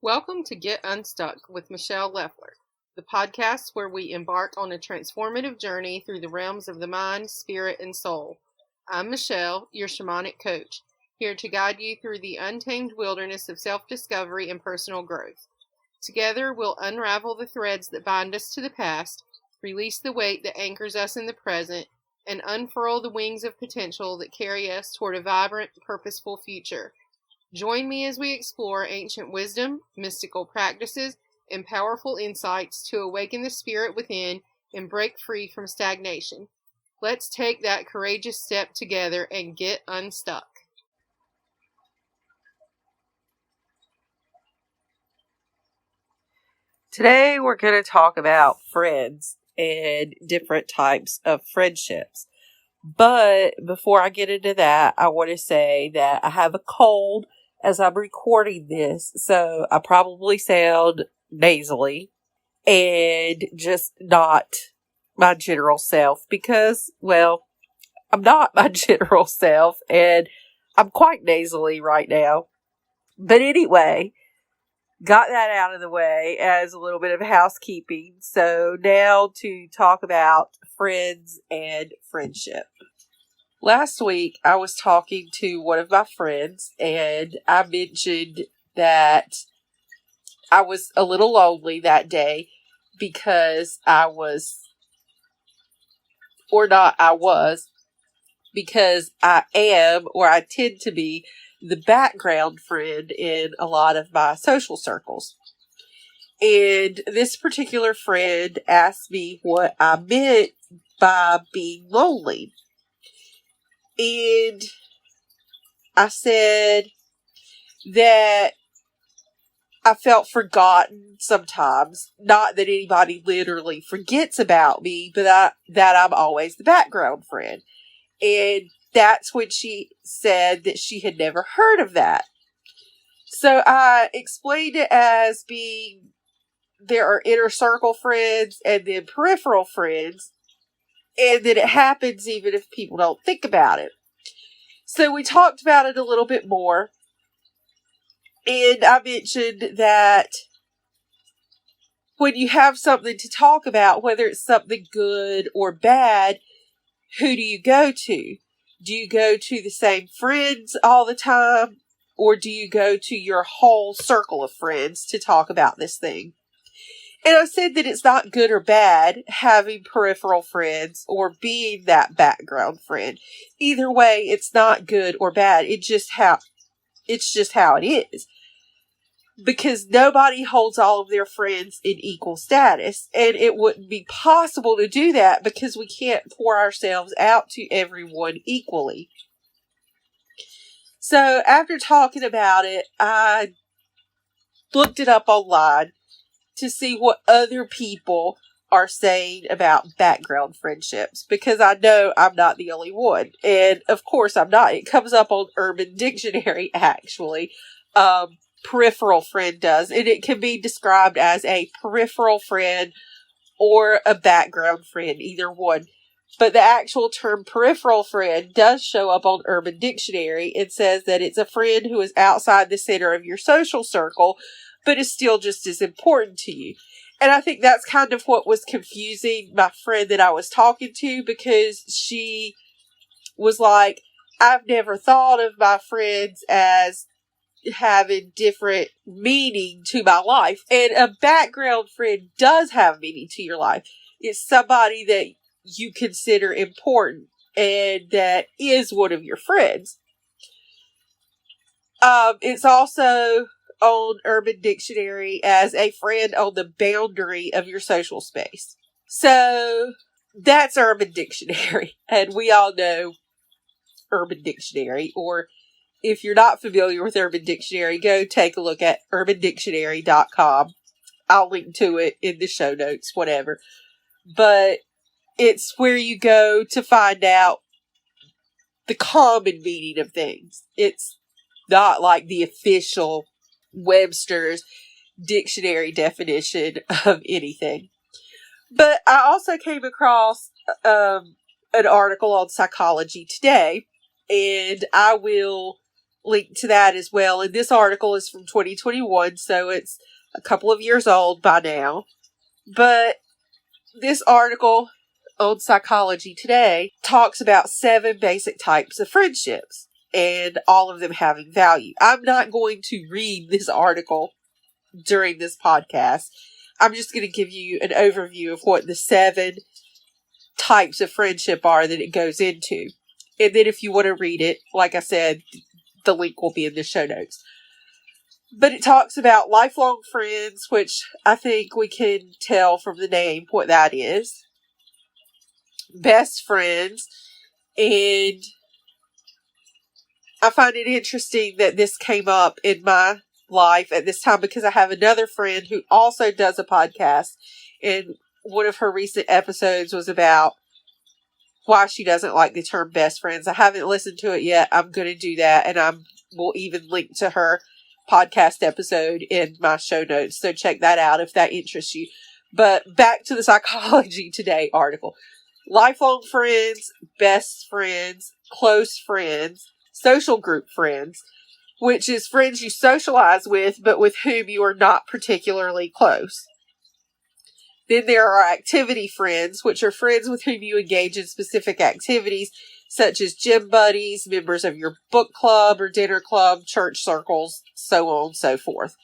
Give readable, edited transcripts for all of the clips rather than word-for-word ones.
Welcome to Get Unstuck with Michele, the podcast where we embark on a transformative journey through the realms of the mind, spirit, and soul. I'm Michele, your shamanic coach, here to guide you through the untamed wilderness of self-discovery and personal growth. Together, we'll unravel the threads that bind us to the past, release the weight that anchors us in the present, and unfurl the wings of potential that carry us toward a vibrant, purposeful future. Join me as we explore ancient wisdom, mystical practices, and powerful insights to awaken the spirit within and break free from stagnation. Let's take that courageous step together and get unstuck. Today we're going to talk about friends and different types of friendships. But before I get into that, I want to say that I have a cold as I'm recording this, so I probably sound nasally and just not my general self because, well, I'm not my general self and I'm quite nasally right now. But anyway, got that out of the way as a little bit of housekeeping. So now to talk about friends and friendship. Last week, I was talking to one of my friends, and I mentioned that I was a little lonely that day because because I am, or I tend to be, the background friend in a lot of my social circles. And this particular friend asked me what I meant by being lonely. And I said that I felt forgotten sometimes. Not that anybody literally forgets about me, but that I'm always the background friend. And that's when she said that she had never heard of that. So I explained it as being there are inner circle friends and then peripheral friends, and that it happens even if people don't think about it. So we talked about it a little bit more, and I mentioned that when you have something to talk about, whether it's something good or bad, who do you go to? Do you go to the same friends all the time, or do you go to your whole circle of friends to talk about this thing? And I said that it's not good or bad having peripheral friends or being that background friend. Either way, it's not good or bad. It's just how it is. Because nobody holds all of their friends in equal status. And it wouldn't be possible to do that because we can't pour ourselves out to everyone equally. So after talking about it, I looked it up online to see what other people are saying about background friendships, because I know I'm not the only one. And of course I'm not. It comes up on Urban Dictionary, actually. Peripheral friend does. And it can be described as a peripheral friend or a background friend, either one. But the actual term peripheral friend does show up on Urban Dictionary. It says that it's a friend who is outside the center of your social circle, but is still just as important to you. And I think that's kind of what was confusing my friend that I was talking to, because she was like, I've never thought of my friends as having different meaning to my life. And a background friend does have meaning to your life. It's somebody that you consider important and that is one of your friends. It's also on Urban Dictionary as a friend on the boundary of your social space. So that's Urban Dictionary. And we all know Urban Dictionary. Or if you're not familiar with Urban Dictionary, go take a look at urbandictionary.com. I'll link to it in the show notes, whatever. But it's where you go to find out the common meaning of things. It's not like the official Webster's dictionary definition of anything. But I also came across an article on Psychology Today, and I will link to that as well. And this article is from 2021, so it's a couple of years old by now. But this article on Psychology Today talks about 7 basic types of friendships and all of them having value. I'm not going to read this article during this podcast. I'm just going to give you an overview of what the 7 types of friendship are that it goes into. And then if you want to read it, like I said, the link will be in the show notes. But it talks about lifelong friends, which I think we can tell from the name what that is. Best friends. And I find it interesting that this came up in my life at this time because I have another friend who also does a podcast. And one of her recent episodes was about why she doesn't like the term best friends. I haven't listened to it yet. I'm going to do that. And I will even link to her podcast episode in my show notes. So check that out if that interests you. But back to the Psychology Today article. Lifelong friends, best friends, close friends, social group friends, which is friends you socialize with, but with whom you are not particularly close. Then there are activity friends, which are friends with whom you engage in specific activities, such as gym buddies, members of your book club or dinner club, church circles, so on and so forth.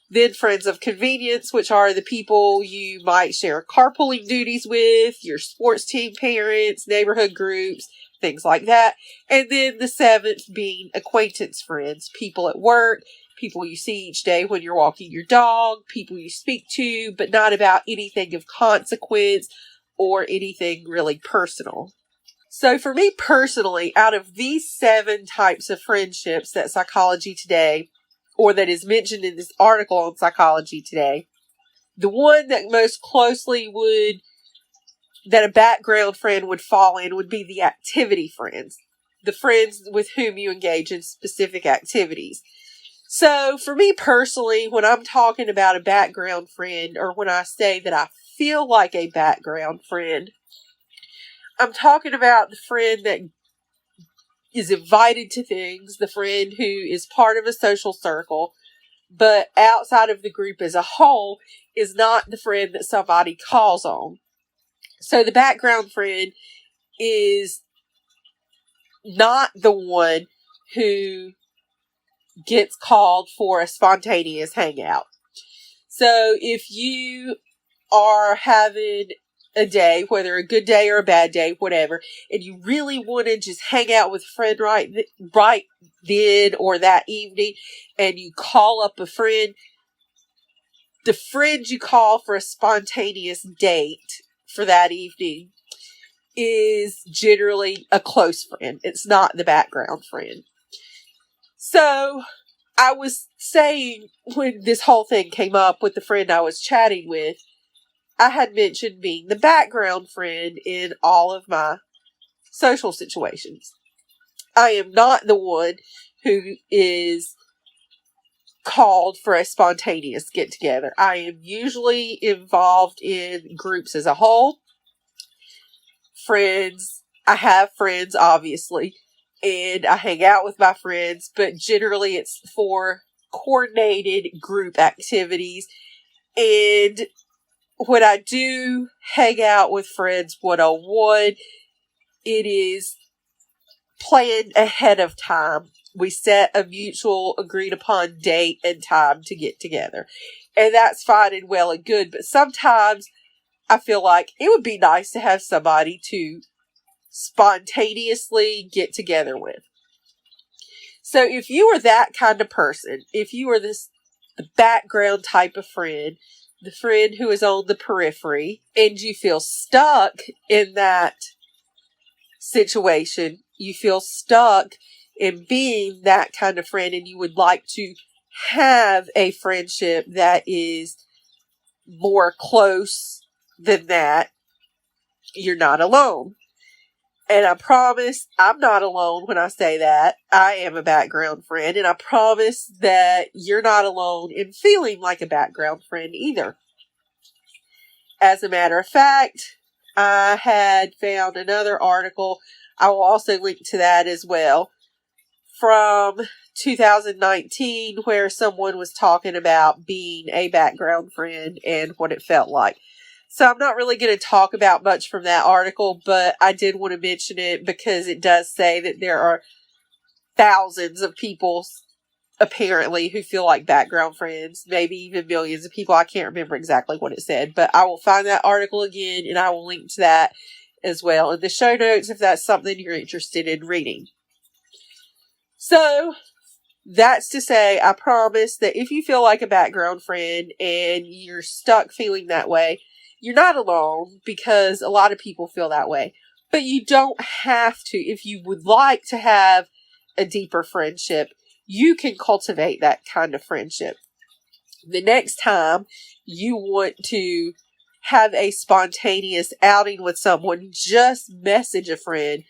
Then friends of convenience, which are the people you might share carpooling duties with, your sports team parents, neighborhood groups, things like that. And then the 7th being acquaintance friends, people at work, people you see each day when you're walking your dog, people you speak to, but not about anything of consequence or anything really personal. So for me personally, out of these 7 types of friendships that Psychology Today, or that is mentioned in this article on Psychology Today, the one that most closely that a background friend would fall in would be the activity friends, the friends with whom you engage in specific activities. So for me personally, when I'm talking about a background friend, or when I say that I feel like a background friend, I'm talking about the friend that is invited to things, the friend who is part of a social circle, but outside of the group as a whole is not the friend that somebody calls on. So the background friend is not the one who gets called for a spontaneous hangout. So if you are having a day, whether a good day or a bad day, whatever, and you really want to just hang out with a friend right then or that evening, and you call up a friend, the friend you call for a spontaneous date for that evening is generally a close friend. It's not the background friend. So I was saying, when this whole thing came up with the friend I was chatting with, I had mentioned being the background friend in all of my social situations. I am not the one who is called for a spontaneous get together. I am usually involved in groups as a whole. Friends, I have friends obviously, and I hang out with my friends, but generally it's for coordinated group activities. And when I do hang out with friends one-on-one, it is planned ahead of time. We set a mutual agreed upon date and time to get together. And that's fine and well and good. But sometimes I feel like it would be nice to have somebody to spontaneously get together with. So if you are that kind of person, if you are the background type of friend, the friend who is on the periphery, and you feel stuck in that situation, you feel stuck in being that kind of friend, and you would like to have a friendship that is more close than that, you're not alone. And I promise I'm not alone when I say that. I am a background friend, and I promise that you're not alone in feeling like a background friend either. As a matter of fact, I had found another article. I will also link to that as well, from 2019 where someone was talking about being a background friend and what it felt like. So I'm not really going to talk about much from that article, but I did want to mention it because it does say that there are thousands of people apparently who feel like background friends, maybe even millions of people. I can't remember exactly what it said, but I will find that article again and I will link to that as well in the show notes if that's something you're interested in reading. So that's to say, I promise that if you feel like a background friend and you're stuck feeling that way, you're not alone, because a lot of people feel that way. But you don't have to. If you would like to have a deeper friendship, you can cultivate that kind of friendship. The next time you want to have a spontaneous outing with someone, just message a friend,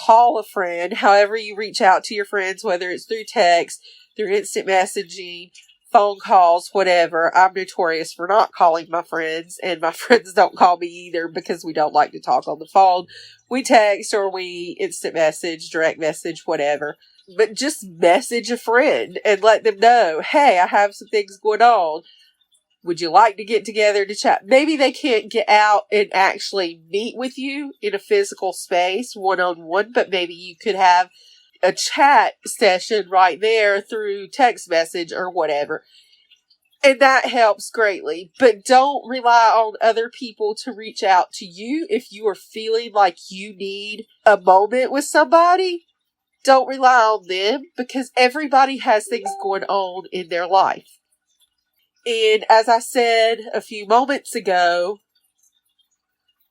call a friend, however you reach out to your friends, whether it's through text, through instant messaging, phone calls, whatever. I'm notorious for not calling my friends, and my friends don't call me either because we don't like to talk on the phone. We text or we instant message, direct message, whatever. But just message a friend and let them know, hey, I have some things going on. Would you like to get together to chat? Maybe they can't get out and actually meet with you in a physical space, one-on-one, but maybe you could have a chat session right there through text message or whatever. And that helps greatly. But don't rely on other people to reach out to you if you are feeling like you need a moment with somebody. Don't rely on them, because everybody has things going on in their life. And as I said a few moments ago,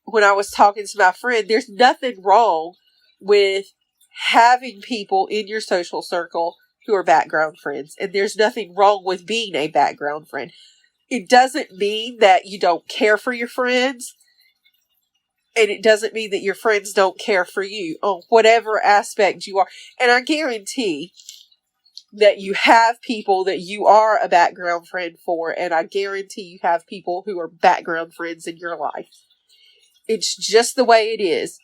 when I was talking to my friend, there's nothing wrong with having people in your social circle who are background friends. And there's nothing wrong with being a background friend. It doesn't mean that you don't care for your friends. And it doesn't mean that your friends don't care for you on whatever aspect you are. And I guarantee that you have people that you are a background friend for, and I guarantee you have people who are background friends in your life. It's just the way it is.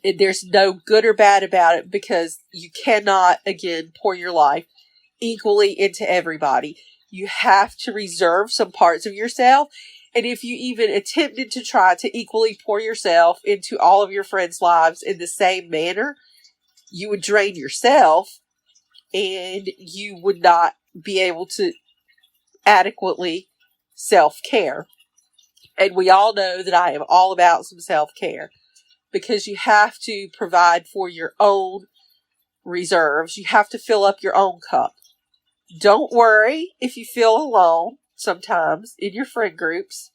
And there's no good or bad about it, because you cannot, again, pour your life equally into everybody. You have to reserve some parts of yourself. And if you even attempted to try to equally pour yourself into all of your friends' lives in the same manner, you would drain yourself and you would not be able to adequately self-care. And we all know that I am all about some self-care, because you have to provide for your own reserves. You have to fill up your own cup. Don't worry if you feel alone sometimes in your friend groups.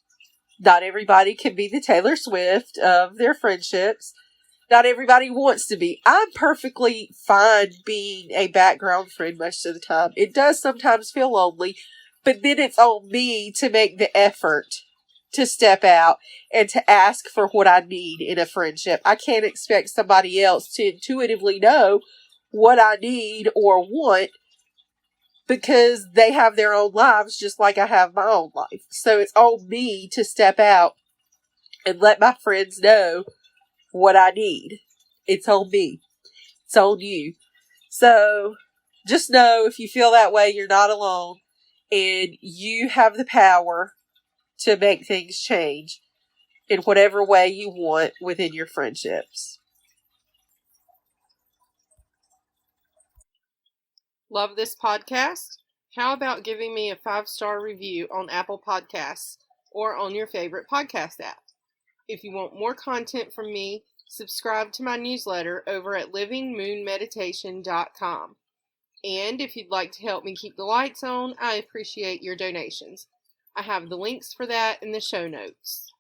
Not everybody can be the Taylor Swift of their friendships. Not everybody wants to be. I'm perfectly fine being a background friend most of the time. It does sometimes feel lonely, but then it's on me to make the effort to step out and to ask for what I need in a friendship. I can't expect somebody else to intuitively know what I need or want, because they have their own lives just like I have my own life. So it's on me to step out and let my friends know what I need. It's on me. It's on you. So just know, if you feel that way, you're not alone, and you have the power to make things change in whatever way you want within your friendships. Love this podcast? How about giving me a 5-star review on Apple Podcasts or on your favorite podcast app? If you want more content from me, subscribe to my newsletter over at livingmoonmeditation.com. And if you'd like to help me keep the lights on, I appreciate your donations. I have the links for that in the show notes.